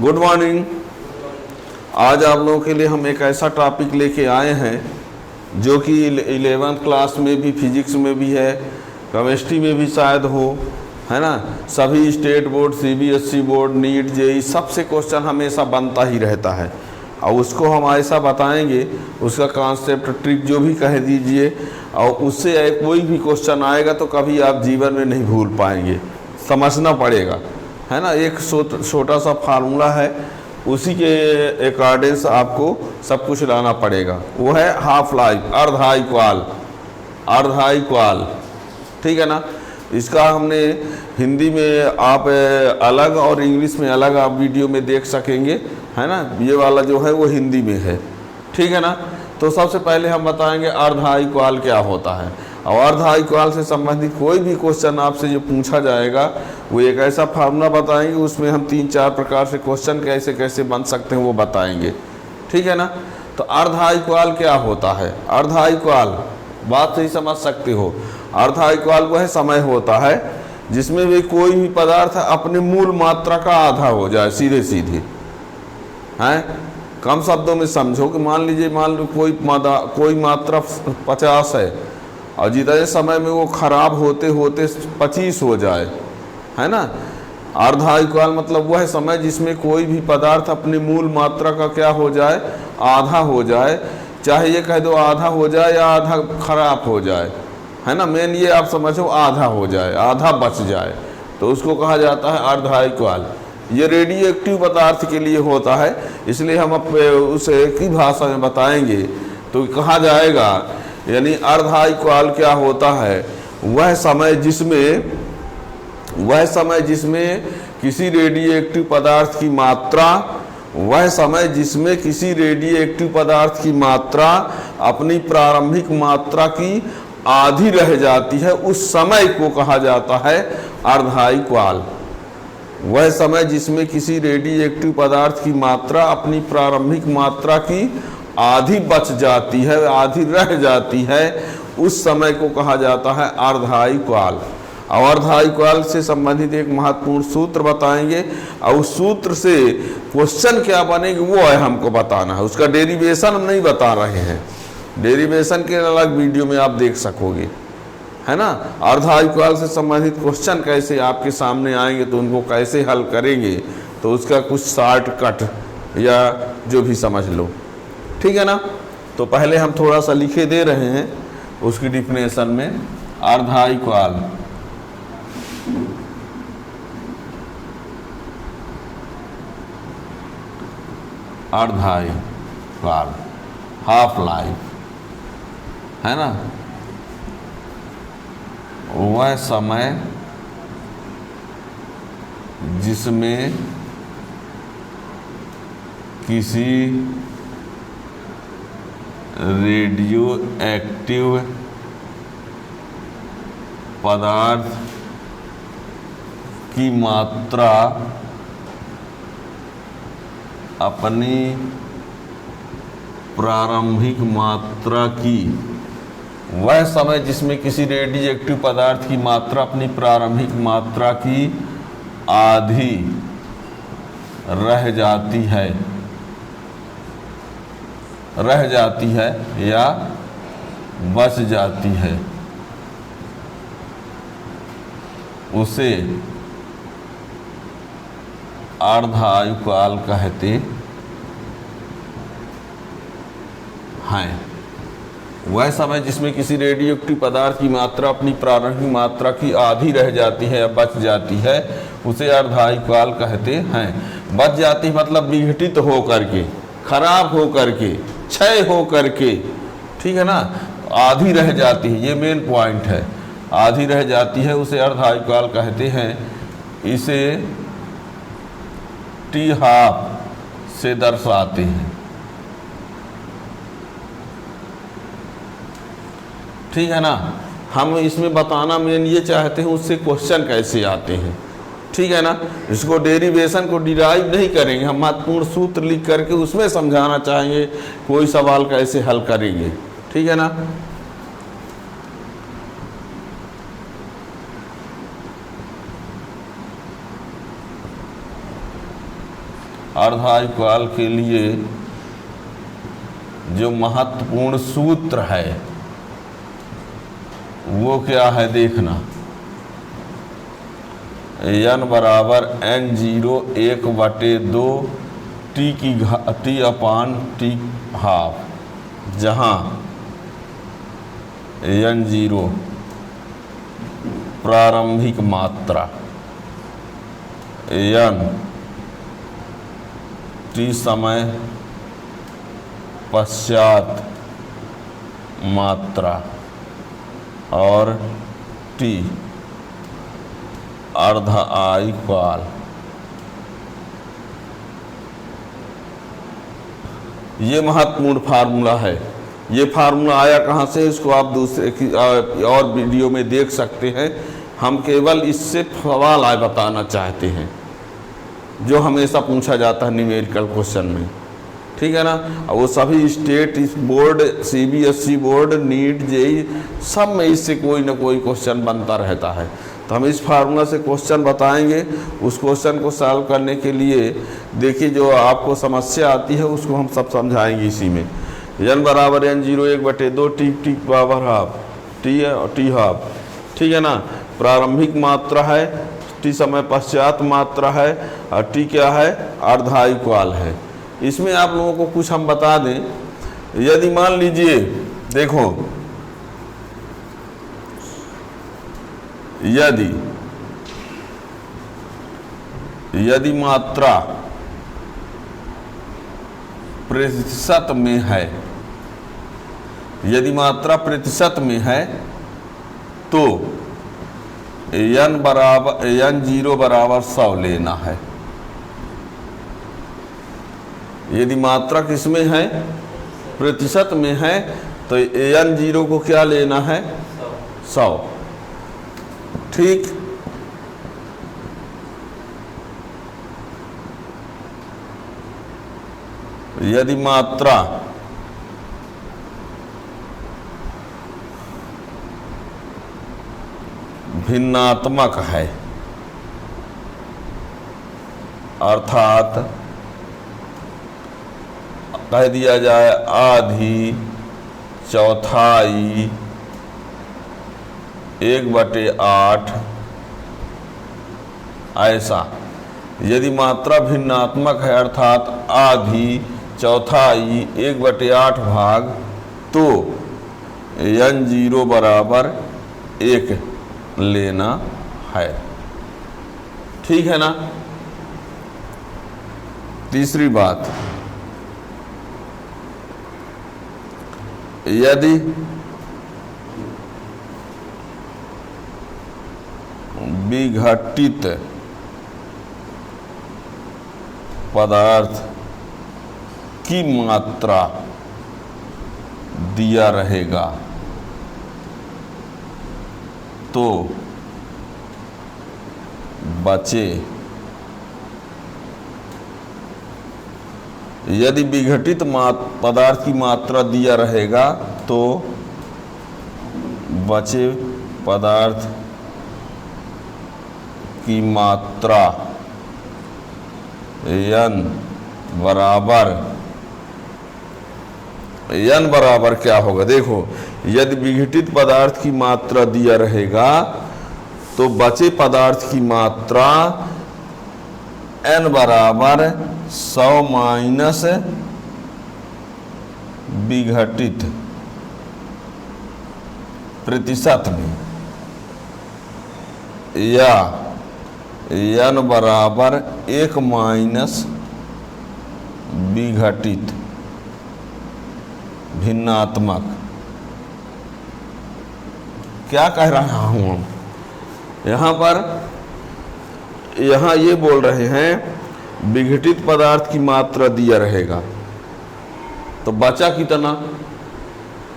Good morning. आज आप लोगों के लिए हम एक ऐसा टॉपिक लेके आए हैं जो कि 11th क्लास में भी, फिजिक्स में भी है, केमिस्ट्री में भी शायद हो, है ना। सभी state board, CBSE board, NEET, JEE सबसे क्वेश्चन हमेशा बनता ही रहता है और उसको हम ऐसा बताएंगे, उसका कॉन्सेप्ट, ट्रिक जो भी कह दीजिए, और उससे कोई भी क्वेश्चन आएगा तो कभी आप जीवन में नहीं भूल पाएंगे, समझना पड़ेगा, है ना। एक छोटा सा फार्मूला है, उसी के अकॉर्डिंग आपको सब कुछ लाना पड़ेगा। वो है हाफ लाइफ, अर्धा इक्वल, ठीक है ना। इसका हमने हिंदी में आप अलग और इंग्लिश में अलग आप वीडियो में देख सकेंगे, है ना। ये वाला जो है वो हिंदी में है, ठीक है ना। तो सबसे पहले हम बताएंगे अर्धा इक्वल क्या होता है, और अर्धा इक्वल से संबंधित कोई भी क्वेश्चन आपसे जो पूछा जाएगा वो एक ऐसा फार्मूला बताएंगे, उसमें हम 3-4 प्रकार से क्वेश्चन कैसे कैसे बन सकते हैं वो बताएंगे, ठीक है ना। तो अर्धा इक्वल क्या होता है? अर्धा इक्वल बात सही समझ सकते हो। अर्धा इक्वल वह समय होता है जिसमें भी कोई भी पदार्थ अपने मूल मात्रा का आधा हो जाए, सीधे सीधे, हैं। कम शब्दों में समझो कि मान लीजिए कोई मात्रा 50 है और जितने समय में वो खराब होते होते 25 हो जाए, है ना। अर्धा इक्वल मतलब वह समय जिसमें कोई भी पदार्थ अपनी मूल मात्रा का क्या हो जाए, आधा हो जाए। चाहे ये कह दो आधा हो जाए या आधा खराब हो जाए, है ना। मेन ये आप समझो आधा हो जाए, आधा बच जाए, तो उसको कहा जाता है अर्धा इक्वल। ये रेडियो एक्टिव पदार्थ के लिए होता है, इसलिए हम उसे एक ही भाषा में बताएंगे तो कहा जाएगा, यानी अर्धा इक्वल क्या होता है? वह समय जिसमें किसी रेडियो एक्टिव पदार्थ की मात्रा, अपनी प्रारंभिक मात्रा की आधी रह जाती है, उस समय को कहा जाता है अर्धा इक्वल। वह समय जिसमें किसी रेडियो एक्टिव पदार्थ की मात्रा अपनी प्रारंभिक मात्रा की आधी बच जाती है, आधी रह जाती है, उस समय को कहा जाता है अर्धा इक्वल। और अर्धा इक्वल से संबंधित एक महत्वपूर्ण सूत्र बताएंगे, और उस सूत्र से क्वेश्चन क्या बनेंगे वो है हमको बताना है। उसका डेरिवेशन हम नहीं बता रहे हैं, डेरिवेशन के अलग वीडियो में आप देख सकोगे, है ना। अर्धा इक्वल से संबंधित क्वेश्चन कैसे आपके सामने आएंगे तो उनको कैसे हल करेंगे, तो उसका कुछ शॉर्टकट या जो भी समझ लो, ठीक है ना। तो पहले हम थोड़ा सा लिखे दे रहे हैं उसकी डिफिनेशन में। अर्धा इक्वल हाफ लाइफ, है ना। वह समय जिसमें किसी रेडियो एक्टिव पदार्थ की मात्रा अपनी प्रारंभिक मात्रा की, वह समय जिसमें किसी रेडियो एक्टिव पदार्थ की मात्रा अपनी प्रारंभिक मात्रा की आधी रह जाती है या बच जाती है, उसे अर्धा इक्वल कहते हैं। वह समय जिसमें किसी रेडियो एक्टिव पदार्थ की मात्रा अपनी प्रारंभिक मात्रा की आधी रह जाती है या बच जाती है, उसे अर्धा इक्वल कहते हैं। बच जाती मतलब विघटित हो करके, खराब हो करके, क्षय हो करके, ठीक है ना। आधी रह जाती है, ये मेन पॉइंट है, आधी रह जाती है, उसे अर्धा इक्वल कहते हैं। इसे टी हाफ से दर्शाते हैं, ठीक है ना। हम इसमें बताना मेन ये चाहते हैं उससे क्वेश्चन कैसे आते हैं, ठीक है ना। इसको डेरिवेशन को डिराइव नहीं करेंगे, हम महत्वपूर्ण सूत्र लिख करके उसमें समझाना चाहेंगे कोई सवाल कैसे हल करेंगे, ठीक है ना। अर्धायुकाल के लिए जो महत्वपूर्ण सूत्र है वो क्या है देखना। n बराबर n0 1/2 t/t हाफ, जहाँ n0 प्रारंभिक मात्रा, n t समय पश्चात मात्रा और t अर्धायुकाल। ये महत्वपूर्ण फार्मूला है। ये फार्मूला आया कहाँ से, इसको आप दूसरे की और वीडियो में देख सकते हैं। हम केवल इससे सवाल आए बताना चाहते हैं जो हमेशा पूछा जाता है न्यूमेरिकल क्वेश्चन में, ठीक है ना। वो सभी state board, CBSE board, NEET, JEE सब में इससे कोई ना कोई क्वेश्चन बनता रहता है। तो हम इस फार्मूला से क्वेश्चन बताएंगे। उस क्वेश्चन को सॉल्व करने के लिए देखिए जो आपको समस्या आती है उसको हम सब समझाएंगे इसी में। n बराबर n0 1/2 t power half, t है और t हाफ, ठीक है ना। प्रारंभिक मात्रा है, t समय पश्चात मात्रा है और t क्या है, अर्धायुकाल है। इसमें आप लोगों को कुछ हम बता दें। यदि मान लीजिए देखो, यदि मात्रा प्रतिशत में है, यदि मात्रा प्रतिशत में है तो n0 बराबर 100 लेना है। यदि मात्रा किस में है, प्रतिशत में है, तो n0 को क्या लेना है, 100, ठीक। यदि मात्रा भिन्नात्मक है, अर्थात कह दिया जाए आधी, चौथाई, 1/8 ऐसा। यदि मात्रा भिन्नात्मक है अर्थात आधी, चौथाई, 1/8 भाग, तो n0 बराबर 1 लेना है, ठीक है ना। तीसरी बात, यदि विघटित पदार्थ की मात्रा दिया रहेगा तो बचे, यदि विघटित पदार्थ की मात्रा दिया रहेगा तो बचे पदार्थ की मात्रा n बराबर क्या होगा, देखो यदि विघटित पदार्थ की मात्रा दिया रहेगा तो बचे पदार्थ की मात्रा n बराबर 100 माइनस विघटित प्रतिशत में, या n बराबर 1 माइनस विघटित भिन्नात्मक। क्या कह रहा हूं हम यहाँ पर, यहाँ ये बोल रहे हैं विघटित पदार्थ की मात्रा दिया रहेगा तो बचा कितना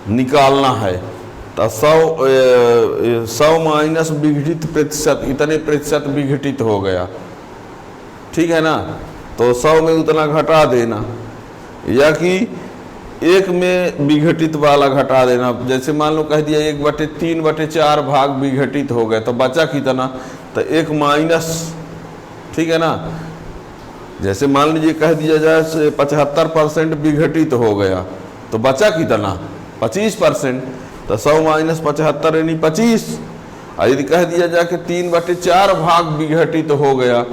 निकालना है, तो 100 माइनस विघटित प्रतिशत, इतने प्रतिशत विघटित हो गया, ठीक है ना। तो 100 में उतना घटा देना, या कि 1 में विघटित वाला घटा देना। जैसे मान लो कह दिया 1/3/4 भाग विघटित हो गए तो बचा कितना, तो 1 माइनस, ठीक है ना, जैसे मान लीजिए कह दिया जाए 75% विघटित हो गया, तो बचा कितना 25%, तो 100 माइनस 75 यानी 25। और यदि कह दिया जाए कि 3/4 भाग विघटित हो गया,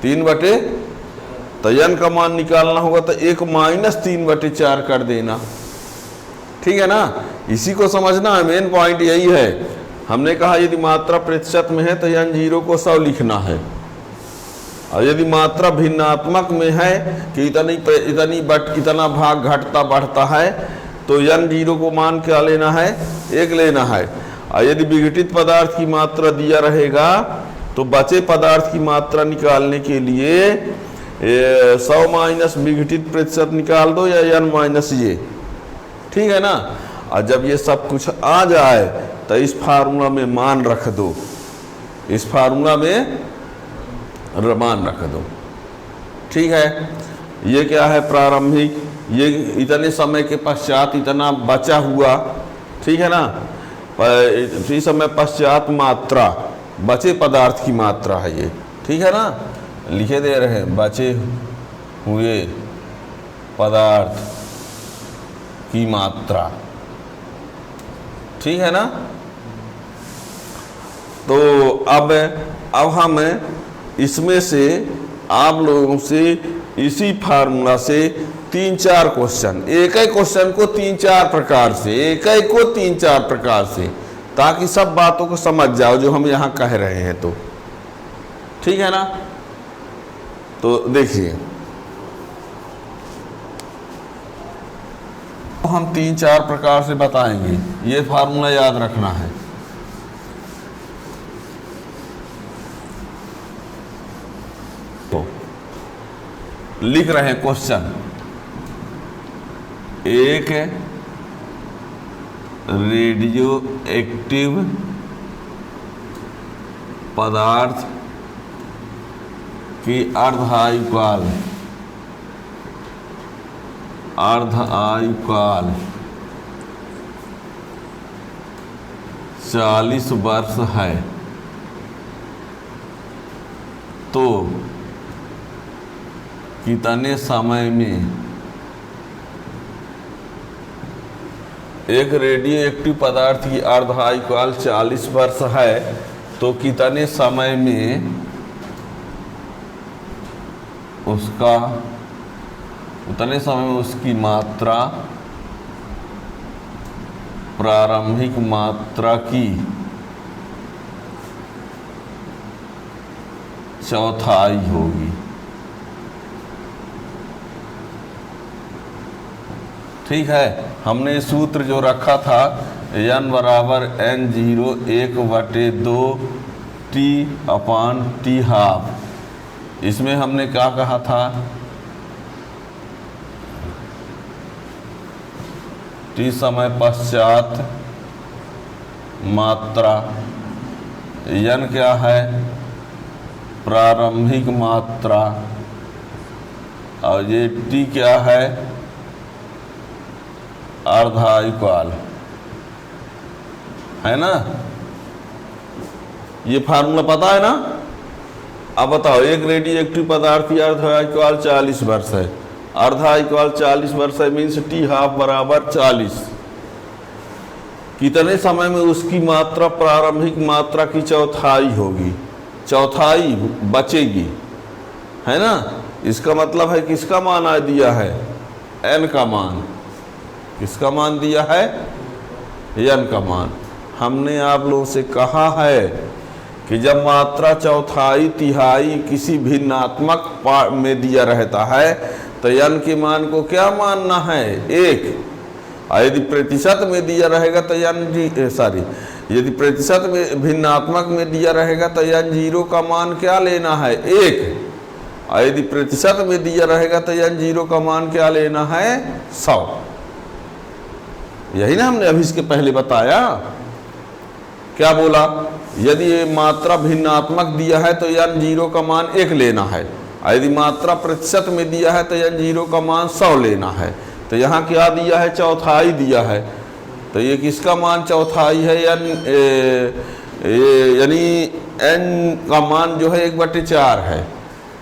3 तो n का मान निकालना होगा तो 1 माइनस 3/4 कर देना, ठीक है ना। इसी को समझना है, मेन पॉइंट यही है। हमने कहा यदि मात्रा प्रतिशत में है तो n 0 को 100 लिखना है, और यदि मात्रा भिन्नात्मक में है कि इतना भाग घटता बढ़ता है तो n 0 को मान क्या लेना है, 1 लेना है। और यदि विघटित पदार्थ की मात्रा दिया रहेगा तो बचे पदार्थ की मात्रा निकालने के लिए 100 माइनस विघटित प्रतिशत निकाल दो या n माइनस ये, ठीक है ना। और जब ये सब कुछ आ जाए तो इस फार्मूला में मान रख दो, इस फार्मूला में मान रख दो, ठीक है। ये क्या है, प्रारंभिक, ये इतने समय के पश्चात इतना बचा हुआ, ठीक है ना। इसी समय पश्चात मात्रा, बचे पदार्थ की मात्रा है ये, ठीक है ना। लिखे दे रहे हैं बचे हुए पदार्थ की मात्रा, ठीक है ना। तो अब हम इसमें से आप लोगों से इसी फार्मूला से 3-4 क्वेश्चन, एक ही क्वेश्चन को 3-4 प्रकार से, एक ही को 3-4 प्रकार से, ताकि सब बातों को समझ जाओ जो हम यहाँ कह रहे हैं, तो ठीक है ना। तो देखिए, तो हम 3-4 प्रकार से बताएंगे, ये फार्मूला याद रखना है। तो लिख रहे हैं क्वेश्चन, एक रेडियो एक्टिव पदार्थ की अर्धआयुकाल 40 वर्ष है, तो कितने समय में एक रेडियो एक्टिव पदार्थ की अर्धआयुकाल 40 वर्ष है, तो कितने समय में उसकी मात्रा प्रारंभिक मात्रा की चौथाई होगी, ठीक है। हमने सूत्र जो रखा था n बराबर n0 1/2 t/t², इसमें हमने क्या कहा था, t समय पश्चात मात्रा, n क्या है, प्रारंभिक मात्रा, और ये t क्या है, अर्धआयुकाल, है ना। ये फार्मूला पता है ना। अब बताओ, एक रेडियो एक्टिव पदार्थ की अर्धआयुकाल 40 वर्ष है, अर्धआयुकाल 40 वर्ष है, मीन्स t½ बराबर 40। कितने समय में उसकी मात्रा प्रारंभिक मात्रा की चौथाई होगी, चौथाई बचेगी, है ना। इसका मतलब है किसका मान आ दिया है, n का मान, किसका मान दिया है, n का मान। हमने आप लोगों से कहा है कि जब मात्रा चौथाई तिहाई किसी भिन्नात्मक में दिया रहता है तो n के मान को क्या मानना है, 1। और यदि प्रतिशत में दिया रहेगा तो यदि प्रतिशत में भिन्नात्मक में दिया रहेगा तो n0 का मान क्या लेना है, 1। और यदि प्रतिशत में दिया रहेगा तो n0 का मान क्या लेना है, 100। यही ना हमने अभी इसके पहले बताया। क्या बोला, यदि ये मात्रा भिन्नात्मक दिया है तो n0 का मान 1 लेना है, और यदि मात्रा प्रतिशत में दिया है तो n0 का मान 100 लेना है। तो यहाँ क्या दिया है, चौथाई दिया है, तो ये किसका मान चौथाई है, यानी n का मान जो है 1/4 है,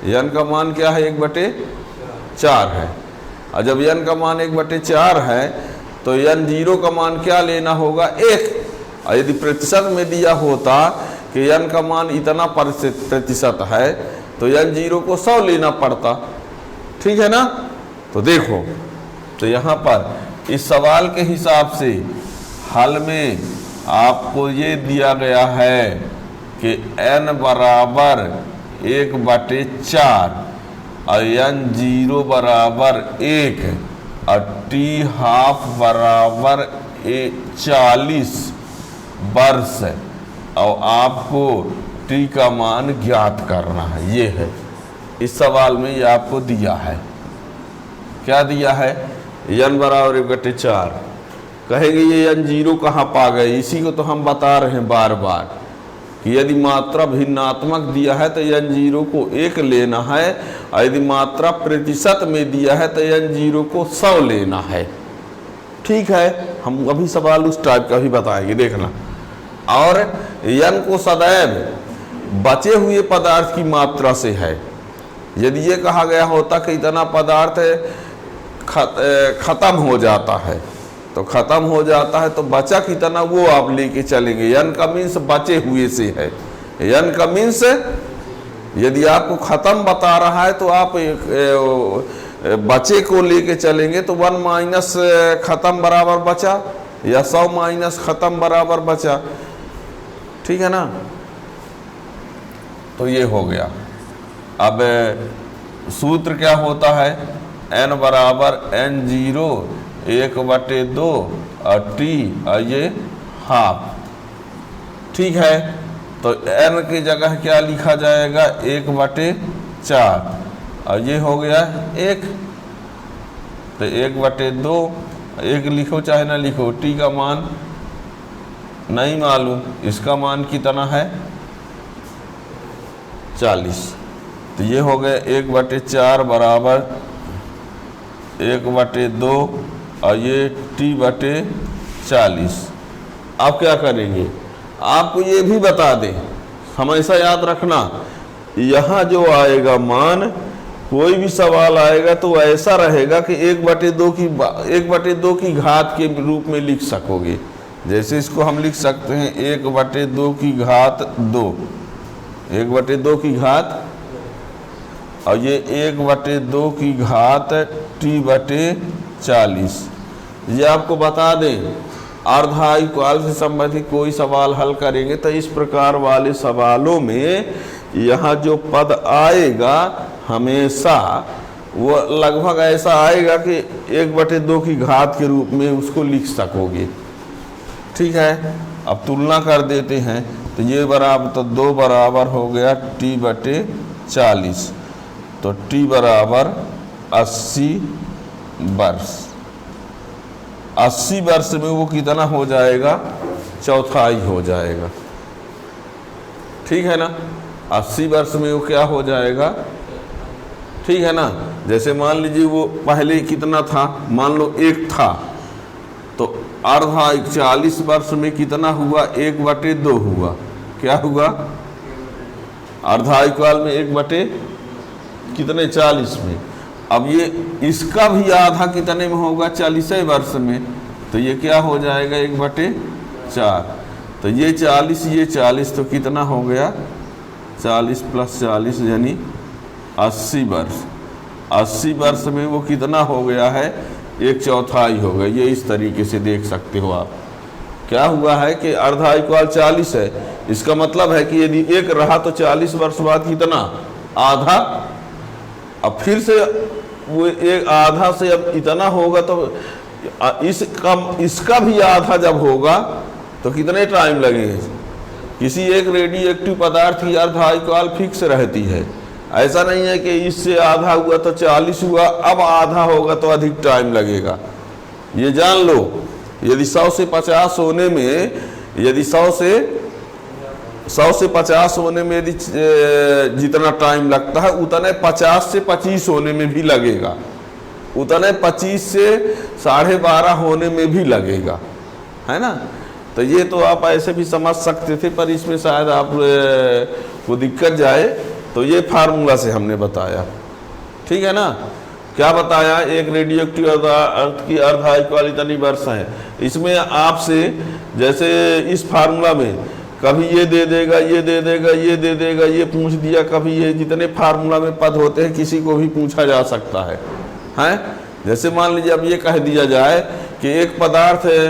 n का मान क्या है 1/4 है। और जब n का मान 1/4 है तो n0 का मान क्या लेना होगा 1। और यदि प्रतिशत में दिया होता कि n का मान इतना प्रतिशत है तो n0 को 100 लेना पड़ता, ठीक है ना। तो देखो, तो यहाँ पर इस सवाल के हिसाब से हल में आपको ये दिया गया है कि n बराबर 1/4 और n0 बराबर 1 और t½ बराबर 40 वर्ष और आपको t का मान ज्ञात करना है। ये है इस सवाल में, ये आपको दिया है। क्या दिया है? n बराबर 1/4। कहेंगे ये n0 कहाँ पा गए? इसी को तो हम बता रहे हैं बार बार कि यदि मात्रा भिन्नात्मक दिया है तो n0 को 1 लेना है, और यदि मात्रा प्रतिशत में दिया है तो n0 को 100 लेना है। ठीक है, हम अभी सवाल उस टाइप का भी बताएंगे, देखना। और n को सदैव बचे हुए पदार्थ की मात्रा से है। यदि ये कहा गया होता कि इतना पदार्थ खत्म हो जाता है, तो खत्म हो जाता है तो बचा कितना वो आप लेके चलेंगे। n का मीन्स बचे हुए से है। n का मीन्स यदि आपको खत्म बता रहा है तो आप बचे को लेके चलेंगे, तो 1 माइनस खत्म बराबर बचा, या 100 माइनस खत्म बराबर बचा, ठीक है ना। तो ये हो गया। अब सूत्र क्या होता है? n बराबर n0 1/2 और t और ये ½ ठीक है। तो n की जगह क्या लिखा जाएगा? 1/4 और ये हो गया 1। तो 1/2 1 लिखो चाहे ना लिखो, t का मान नहीं मालूम, इसका मान कितना है 40। तो ये हो गया 1/4 बराबर 1/2 और ये t/40। आप क्या करेंगे? आपको ये भी बता दें, हमेशा याद रखना, यहाँ जो आएगा मान, कोई भी सवाल आएगा तो ऐसा रहेगा कि 1/2 की घात के रूप में लिख सकोगे। जैसे इसको हम लिख सकते हैं 1/2 की घात 2, 1/2 की घात, और ये 1/2 की घात t/40। ये आपको बता दें, अर्धायुकाल से संबंधित कोई सवाल हल करेंगे तो इस प्रकार वाले सवालों में यहाँ जो पद आएगा हमेशा वो लगभग ऐसा आएगा कि 1/2 की घात के रूप में उसको लिख सकोगे। ठीक है, अब तुलना कर देते हैं। तो ये बराबर, तो 2 बराबर हो गया t/40, तो t बराबर 80 वर्ष। 80 वर्ष में वो कितना हो जाएगा? चौथाई हो जाएगा। ठीक है ना, 80 वर्ष में वो क्या हो जाएगा? ठीक है ना। जैसे मान लीजिए वो पहले कितना था, मान लो 1 था, तो अर्धा 40 वर्ष में कितना हुआ? 1/2 हुआ। क्या हुआ? अर्धायुकाल में 1/40 में। अब ये इसका भी आधा कितने में होगा? 40 वर्ष में। तो ये क्या हो जाएगा? 1/4। तो ये 40, ये 40, तो कितना हो गया? 40 + 40 यानी 80 वर्ष। 80 वर्ष में वो कितना हो गया है? 1/4 हो गया। ये इस तरीके से देख सकते हो आप। क्या हुआ है कि अर्धायुकाल 40 है, इसका मतलब है कि यदि 1 रहा तो 40 वर्ष बाद कितना? आधा। अब फिर से वो एक आधा से अब इतना होगा, तो इसका भी आधा जब होगा तो कितने टाइम लगेगा? किसी एक रेडियोएक्टिव पदार्थ की अर्धायुकाल फिक्स रहती है। ऐसा नहीं है कि इससे आधा हुआ तो 40 हुआ, अब आधा होगा तो अधिक टाइम लगेगा। ये जान लो, यदि 100 से 50 होने में, यदि 100 से 50 होने में यदि जितना टाइम लगता है, उतने 50 से 25 होने में भी लगेगा, उतने 25 से 12.5 होने में भी लगेगा, है ना। तो ये तो आप ऐसे भी समझ सकते थे, पर इसमें शायद आप को दिक्कत जाए, तो ये फार्मूला से हमने बताया, ठीक है ना। क्या बताया, एक रेडियो एक्टिव अर्थ की अर्धआयु वाली इतनी वर्ष है। इसमें आपसे जैसे इस फार्मूला में कभी ये दे देगा, ये दे देगा, ये दे देगा, ये पूछ दिया, कभी ये, जितने फार्मूला में पद होते हैं किसी को भी पूछा जा सकता है, हैं। जैसे मान लीजिए अब ये कह दिया जाए कि एक पदार्थ है,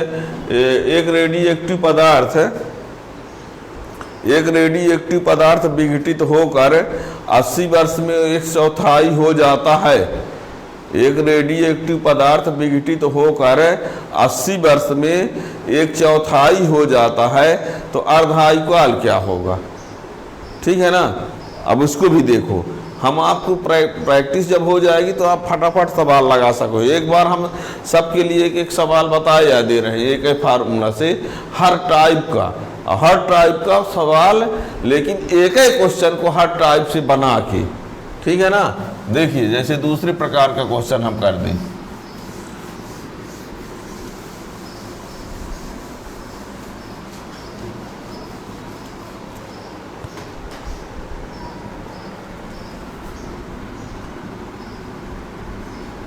एक रेडियो एक्टिव पदार्थ है, एक रेडियो एक्टिव पदार्थ विघटित होकर 80 वर्ष में 1/4 हो जाता है। एक रेडियो एक्टिव पदार्थ विघटित होकर 80 वर्ष में 1/4 हो जाता है, तो अर्धआयु काल क्या होगा, ठीक है ना। अब उसको भी देखो, हम आपको प्रैक्टिस जब हो जाएगी तो आप फटाफट सवाल लगा सको। एक बार हम सबके लिए एक एक सवाल बताया दे रहे हैं, एक फार्मूला से हर टाइप का सवाल, लेकिन एक ही क्वेश्चन को हर टाइप से बना के, ठीक है ना। देखिए जैसे दूसरे प्रकार का क्वेश्चन हम कर दें,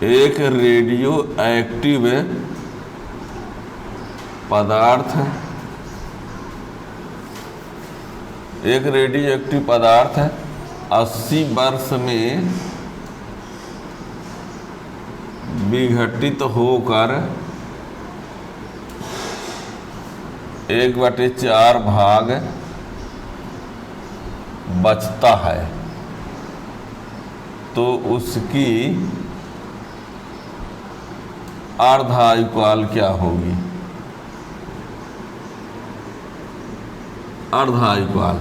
एक रेडियो एक्टिव पदार्थ, एक रेडियो एक्टिव पदार्थ 80 वर्ष में विघटित होकर 1/4 भाग बचता है, तो उसकी अर्धआयु काल क्या होगी। अर्धआयु काल,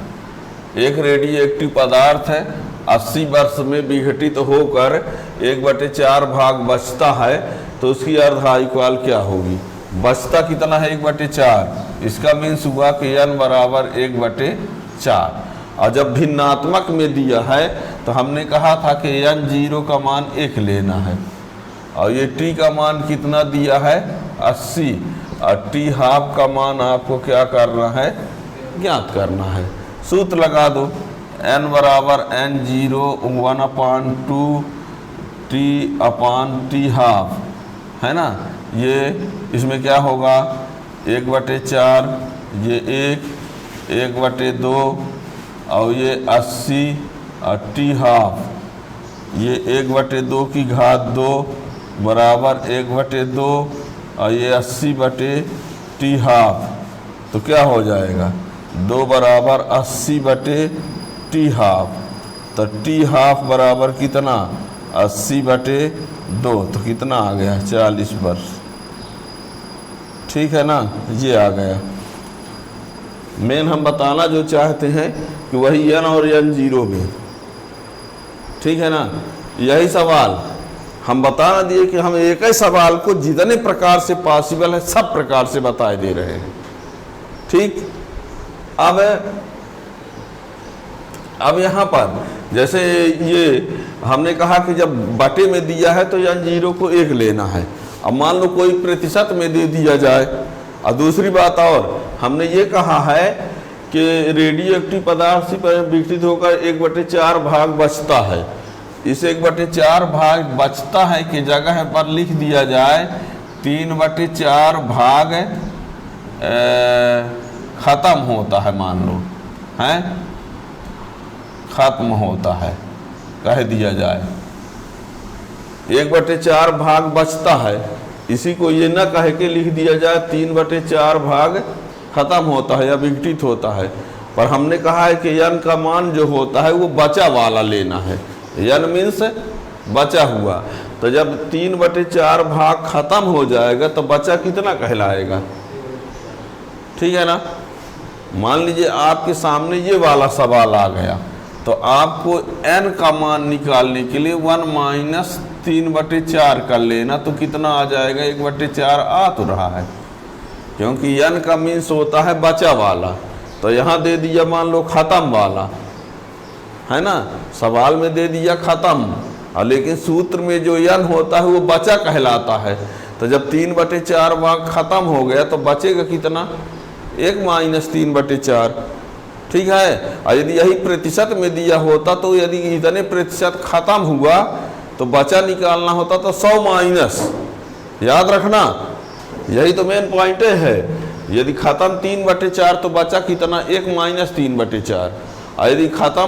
एक रेडियो एक्टिव पदार्थ है, 80 वर्ष में विघटित होकर 1/4 भाग बचता है, तो उसकी अर्धआयु काल क्या होगी। बचता कितना है, 1/4, इसका मीन्स हुआ कि n बराबर 1/4। और जब भिन्नात्मक में दिया है तो हमने कहा था कि n0 का मान 1 लेना है, और ये t का मान कितना दिया है, 80, और t हाफ का मान आपको क्या करना है, ज्ञात करना है। सूत्र लगा दो, n बराबर n0 1/2 t/t हाफ, है ना। ये इसमें क्या होगा, 1/4, ये 1/2, और ये 80 और t हाफ, ये 1/2 की घात 2 बराबर 1/2, और ये 80/t हाफ, तो क्या हो जाएगा, 2 बराबर 80/t हाफ, तो t हाफ बराबर कितना, 80/2, तो कितना आ गया, 40 वर्ष, ठीक है ना। ये आ गया। मेन हम बताना जो चाहते हैं कि वही n और n0 में, ठीक है ना। यही सवाल हम बता दिए कि हम एक ही सवाल को जितने प्रकार से पॉसिबल है सब प्रकार से बताए दे रहे हैं, ठीक। अब यहाँ पर जैसे ये हमने कहा कि जब बटे में दिया है तो n0 को 1 लेना है। अब मान लो कोई प्रतिशत में दे दिया जाए, और दूसरी बात और हमने ये कहा है कि रेडियो एक्टिव पदार्थ से विघटित होकर 1/4 भाग बचता है। इस 1/4 भाग बचता है की जगह पर लिख दिया जाए 3/4 भाग खत्म होता है, मान लो है, खत्म होता है, कह दिया जाए 1/4 भाग बचता है, इसी को ये न कह के लिख दिया जाए 3/4 भाग खत्म होता है या विघटित होता है। पर हमने कहा है कि n का मान जो होता है वो बचा वाला लेना है, n मीन्स बचा हुआ। तो जब 3/4 भाग खत्म हो जाएगा तो बचा कितना कहलाएगा, ठीक है ना। मान लीजिए आपके सामने ये वाला सवाल आ गया, तो आपको n का मान निकालने के लिए 1 - 3/4 कर लेना, तो कितना आ जाएगा, 1/4 आ तो रहा है, क्योंकि n का मीन्स होता है बचा वाला। तो यहाँ दे दिया मान लो खत्म वाला, है ना, सवाल में दे दिया खत्म, और लेकिन सूत्र में जो n होता है वो बचा कहलाता है। तो जब 3/4 भाग खत्म हो गया तो बचेगा कितना, 1 - 3/4, ठीक है। और यदि यही प्रतिशत में दिया होता तो यदि इतने प्रतिशत खत्म हुआ तो बचा निकालना होता तो 100 माइनस, याद रखना, यही तो मेन पॉइंट है। यदि खत्म 3/4 तो बचा कितना, 1 माइनस 3/4। और यदि खत्म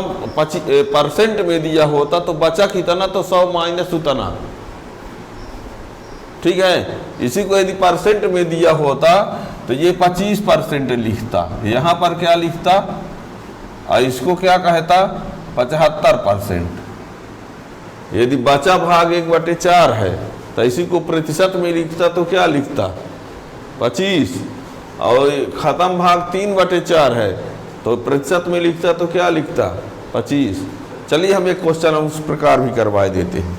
परसेंट में दिया होता तो बचा कितना, तो 100 माइनस उतना, ठीक है। इसी को यदि परसेंट में दिया होता तो ये 25% लिखता, यहाँ पर क्या लिखता, और इसको क्या कहता, 75%। यदि बचा भाग 1/4 है तो इसी को प्रतिशत में लिखता तो क्या लिखता, 25, और खत्म भाग 3/4 है तो प्रतिशत में लिखता तो क्या लिखता, 25। चलिए हम एक क्वेश्चन उस प्रकार भी करवा देते हैं।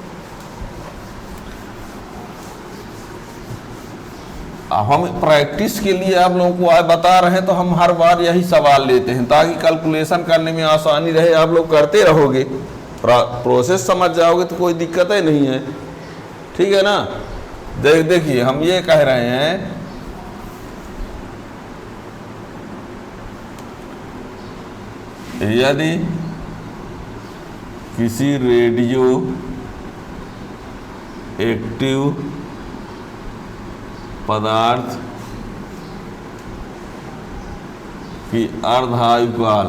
हम प्रैक्टिस के लिए आप लोगों को आज बता रहे हैं तो हम हर बार यही सवाल लेते हैं ताकि कैलकुलेशन करने में आसानी रहे। आप लोग करते रहोगे, प्रोसेस समझ जाओगे तो कोई दिक्कत ही नहीं है, ठीक है ना। देखिए हम ये कह रहे हैं यदि किसी रेडियो एक्टिव पदार्थ की अर्धायुकाल,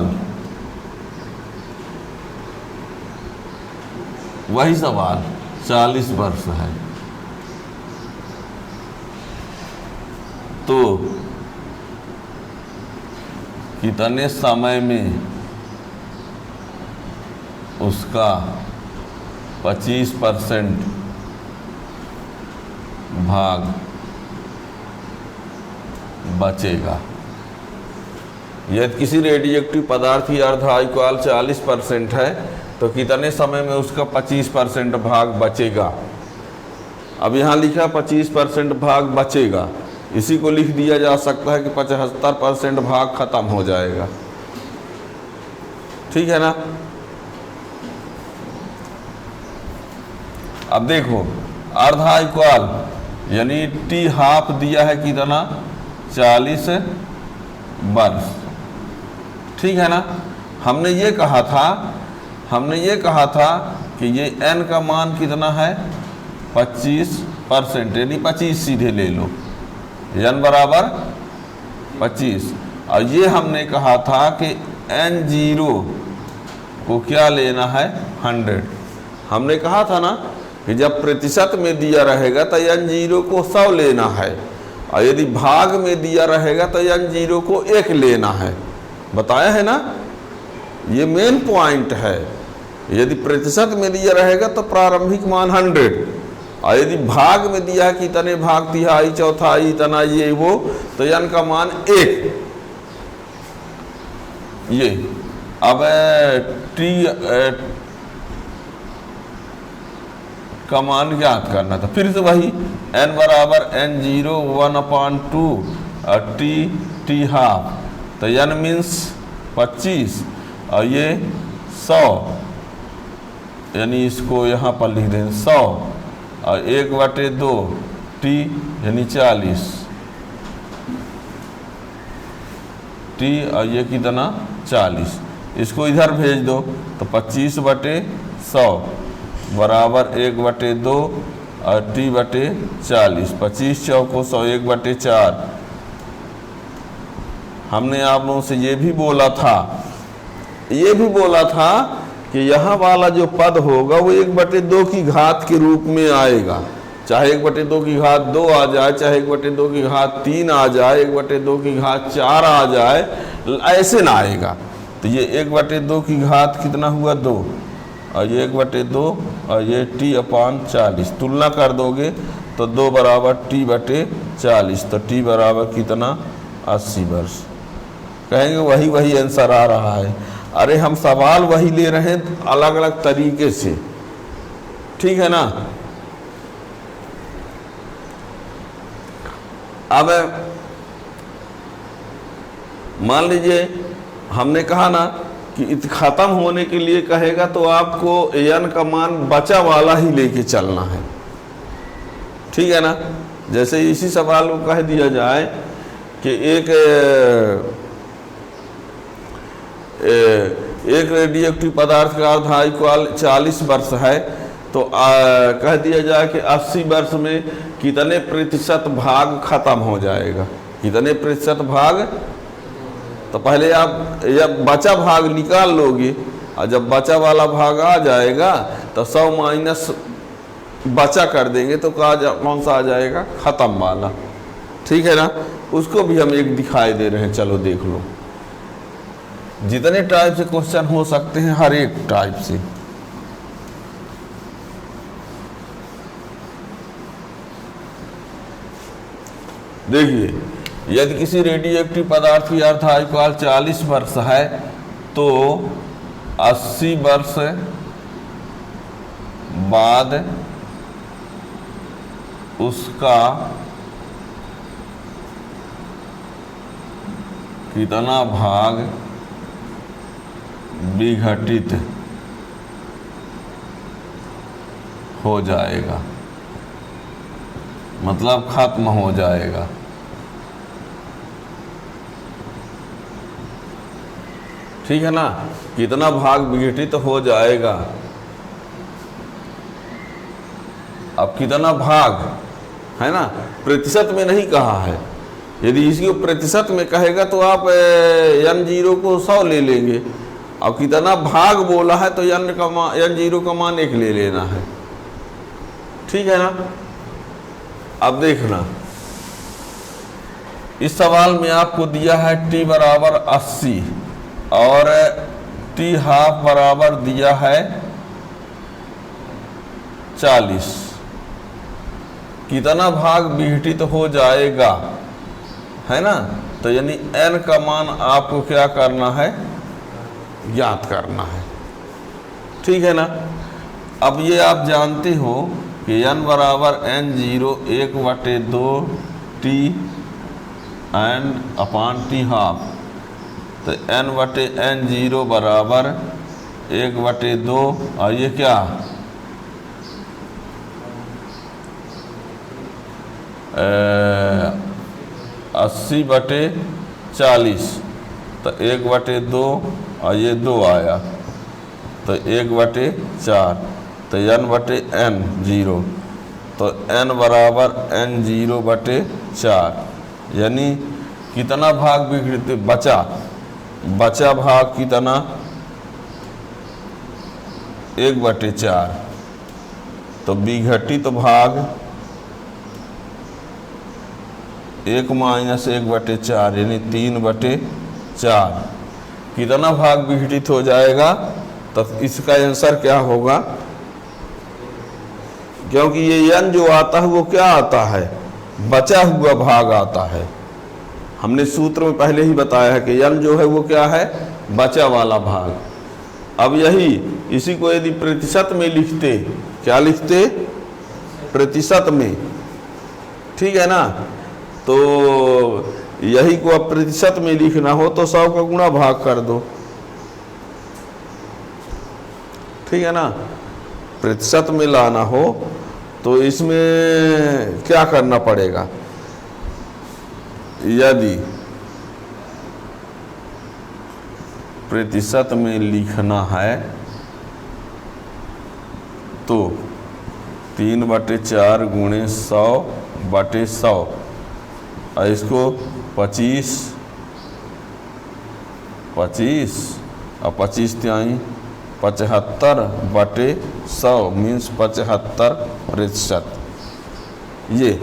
वही सवाल, 40 वर्ष है, तो कितने समय में उसका 25% भाग बचेगा। यदि किसी रेडियोएक्टिव पदार्थ की अर्धायुकाल 40% है तो कितने समय में उसका 25% भाग बचेगा। अब यहाँ लिखा 25% भाग बचेगा, इसी को लिख दिया जा सकता है कि 75% भाग खत्म हो जाएगा, ठीक है ना। अब देखो अर्धायुकाल यानी टी हाफ दिया है कितना, 40 वर्ष, ठीक है ना। हमने ये कहा था कि ये n का मान कितना है, 25%, यानी 25 सीधे ले लो, n बराबर 25। और ये हमने कहा था कि n0 को क्या लेना है, 100। हमने कहा था ना कि जब प्रतिशत में दिया रहेगा तो n0 को 100 लेना है, और यदि भाग में दिया रहेगा तो n0 को 1 लेना है, बताया है ना। ये मेन पॉइंट है। यदि प्रतिशत में दिया रहेगा तो प्रारंभिक मान 100, और यदि भाग में दिया है कि इतने भाग, तिहाई, चौथाई, इतना, ये वो, तो n का मान 1। ये अब t का मान ज्ञात करना था, फिर से वही n बराबर n0 1/2 टी हाफ, तो n मीन्स 25 और ये 100, यानी इसको यहाँ पर लिख दें 100, और 1/2 टी यानी 40 टी, और ये कितना 40, इसको इधर भेज दो तो 25/100 बराबर 1/2 और t/40, 25 चौको 100, 1/4। हमने आप लोगों से ये भी बोला था कि यहाँ वाला जो पद होगा वो 1/2 की घात के रूप में आएगा, चाहे 1/2 की घात 2 आ जाए, चाहे 1/2 की घात 3 आ जाए, 1/2 की घात 4 आ जाए, ऐसे ना आएगा। तो ये 1/2 की घात कितना हुआ, 2, और ये 1/2 और ये t/40, तुलना कर दोगे तो 2 बराबर t/40, तो t बराबर कितना 80 वर्ष। कहेंगे वही आंसर आ रहा है। अरे हम सवाल वही ले रहे हैं अलग अलग तरीके से, ठीक है ना। अब मान लीजिए हमने कहा ना कि ख़त्म होने के लिए कहेगा तो आपको n का मान बचा वाला ही लेके चलना है, ठीक है ना। जैसे इसी सवाल को कह दिया जाए कि एक एक रेडियो एक्टिव पदार्थ का अर्धायुकाल 40 वर्ष है, तो कह दिया जाए कि 80 वर्ष में कितने प्रतिशत भाग खत्म हो जाएगा, कितने प्रतिशत भाग। तो पहले आप जब बचा भाग निकाल लोगे, और जब बचा वाला भाग आ जाएगा तो 100 माइनस बचा कर देंगे तो कौन सा आ जाएगा, ख़त्म वाला। ठीक है ना, उसको भी हम एक दिखाई दे रहे हैं, चलो देख लो। जितने टाइप से क्वेश्चन हो सकते हैं, हर एक टाइप से। देखिए, यदि किसी रेडियो एक्टिव पदार्थ की अर्धायुकाल 40 वर्ष है तो 80 वर्ष बाद उसका कितना भाग विघटित हो जाएगा, मतलब खत्म हो जाएगा। ठीक है ना, कितना भाग विघटित हो जाएगा। अब कितना भाग है ना, प्रतिशत में नहीं कहा है। यदि इसको प्रतिशत में कहेगा तो आप n0 को 100 ले लेंगे, और कितना भाग बोला है तो n0 का मान 1 ले लेना है। ठीक है ना। अब देखना, इस सवाल में आपको दिया है t बराबर 80 और t हाफ बराबर दिया है 40। कितना भाग विघटित हो जाएगा, है ना। तो यानी n का मान आपको क्या करना है, ज्ञात करना है। ठीक है ना। अब ये आप जानते हो कि n बराबर n0 1/2 t and upon t half. तो n/n0 बराबर 1/2, और ये क्या 80/40। तो 1/2 और ये 2 आया, तो 1/4। तो n/n0, तो n बराबर n0/4। यानी कितना भाग विघटित बचा भाग कितना 1/4। तो विघटित भाग 1 माइनस 1/4 यानी 3/4। कितना भाग विघटित हो जाएगा, तो इसका आंसर क्या होगा, क्योंकि ये n जो आता है वो क्या आता है, बचा हुआ भाग आता है। हमने सूत्र में पहले ही बताया है कि n जो है वो क्या है, बचा वाला भाग। अब यही इसी को यदि प्रतिशत में लिखते, क्या लिखते, प्रतिशत में। ठीक है ना। तो यही को अब प्रतिशत में लिखना हो तो 100 का गुणा भाग कर दो। ठीक है ना। प्रतिशत में लाना हो तो इसमें क्या करना पड़ेगा, यदि प्रतिशत में लिखना है तो 3/4 गुणे 100/100, और इसको 25 और 25 त्याई 75/100 मीन्स 75%। ये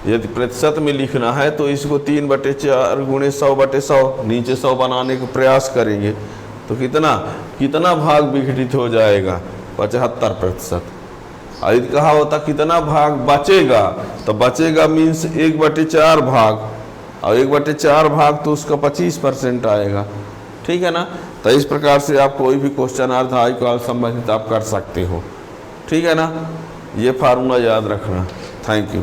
यदि प्रतिशत में लिखना है तो इसको 3/4 गुणे 100/100, नीचे 100 बनाने का प्रयास करेंगे तो कितना भाग विघटित हो जाएगा, 75%। और यदि कहा होता कितना भाग बचेगा, तो बचेगा मीन्स 1/4 भाग, और 1/4 भाग तो उसका 25% आएगा। ठीक है ना। तो इस प्रकार से आप कोई भी क्वेश्चन अर्धायुकाल संबंधित आप कर सकते हो। ठीक है ना। ये फार्मूला याद रखना। Thank you.